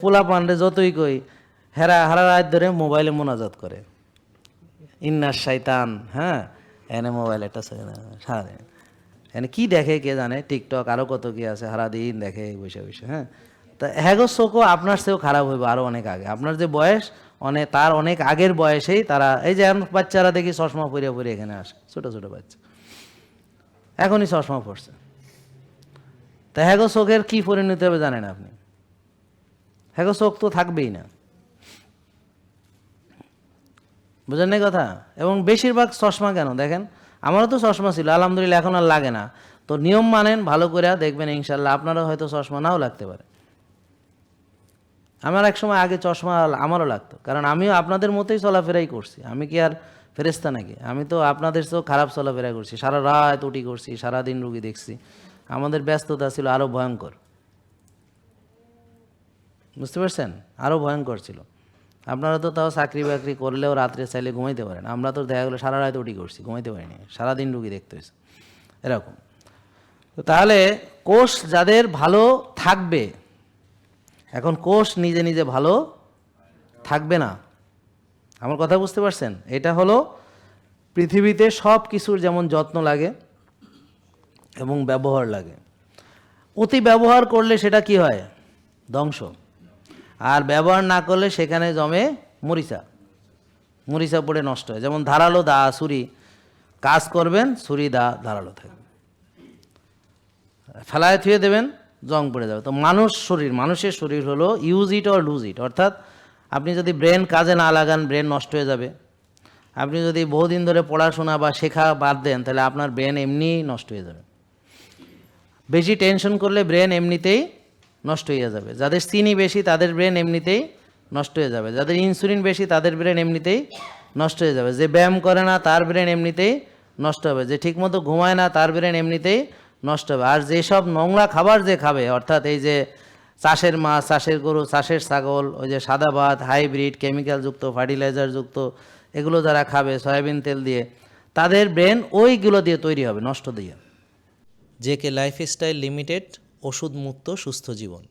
পোলা পান্ডে যতই কই হেরা হারা রাত ধরে মোবাইলে মোনাজাত করে ইন্নার শয়তান। হ্যাঁ, এনে মোবাইল একটা সারাদিন এনে কি দেখে কে জানে, টিকটক আরও কত কি আছে, সারাদিন দেখে বসে বসে। হ্যাঁ, তা হ্যাগো চোখও আপনার চেয়েও খারাপ হইব আরও অনেক আগে। আপনার যে বয়স তার অনেক আগের বয়সেই তারা, এই যে এখন বাচ্চারা দেখি চশমা পরিয়ে পরিয়ে এখানে আসে, ছোটো ছোটো বাচ্চা এখনই চশমা পড়ছে। তা হ্যাগো চোখের কী পরিণতি হবে জানেন আপনি? হ্যাগো চোখ তো থাকবেই না, বুঝেন না কথা? এবং বেশিরভাগ চশমা কেন দেখেন, আমারও তো চশমা ছিল, আলহামদুলিল্লাহ এখন আর লাগে না। তো নিয়ম মানেন ভালো করে, দেখবেন ইনশাল্লাহ আপনারও হয়তো চশমা নাও লাগতে পারে। আমার এক সময় আগে চশমা আমারও লাগতো, কারণ আমিও আপনাদের মতোই চলাফেরাই করছি। আমি কি আর ফেরেস্তা নাকি? আমি তো আপনাদের চেয়েও খারাপ চলাফেরা করছি, সারা রাত উটি করছি, সারাদিন রুগী দেখছি। আমাদের ব্যস্ততা ছিল আরও ভয়ঙ্কর, বুঝতে পারছেন? আরও ভয়ঙ্কর ছিল। আপনারা তো তাও চাকরি বাকরি করলেও রাত্রে চাইলে ঘুমাইতে পারেন, আমরা তো দেখা গেলো সারা রাত উটি করছি, ঘুমাইতে পারিনি, সারাদিন রুগী দেখতে হয়েছে এরকম। তো তাহলে কোষ যাদের ভালো থাকবে, এখন কোষ নিজে নিজে ভালো থাকবে না। আমার কথা বুঝতে পারছেন? এটা হলো পৃথিবীতে সব কিছুর যেমন যত্ন লাগে এবং ব্যবহার লাগে। অতি ব্যবহার করলে সেটা কি হয়? ধ্বংস। আর ব্যবহার না করলে সেখানে জমে মরিচা, মরিচা পড়ে নষ্ট হয়। যেমন ধারালো দা, ছুরি, কাজ করবেন ছুরি দা ধারালো থাকবে, ফেলায় থুয়ে দেবেন জং পড়ে যাবে। তো মানুষের শরীর হলো use it or lose it, অর্থাৎ আপনি যদি ব্রেন কাজে না লাগান ব্রেন নষ্ট হয়ে যাবে। আপনি যদি বহুদিন ধরে পড়াশোনা বা শেখা বাদ দেন তাহলে আপনার ব্রেন এমনিই নষ্ট হয়ে যাবে। বেশি টেনশন করলে ব্রেন এমনিতেই নষ্ট হয়ে যাবে। যাদের চিনি বেশি তাদের ব্রেন এমনিতেই নষ্ট হয়ে যাবে। যাদের ইনসুলিন বেশি তাদের ব্রেন এমনিতেই নষ্ট হয়ে যাবে। যে ব্যায়াম করে না তার ব্রেন এমনিতেই নষ্ট হবে। যে ঠিকমতো ঘুমায় না তার ব্রেন এমনিতেই নষ্ট হবে। আর যেসব নোংরা খাবার যে খাবে, অর্থাৎ এই যে চাষের মাছ, চাষের গরু, চাষের ছাগল, ওই যে সাদা ভাত, হাইব্রিড, কেমিক্যালযুক্ত, ফার্টিলাইজারযুক্ত, এগুলো যারা খাবে সয়াবিন তেল দিয়ে, তাদের ব্রেন ওইগুলো দিয়ে তৈরি হবে, নষ্ট দিয়ে। জেকে লাইফস্টাইল লিমিটেড, ওষুধ মুক্ত সুস্থ জীবন।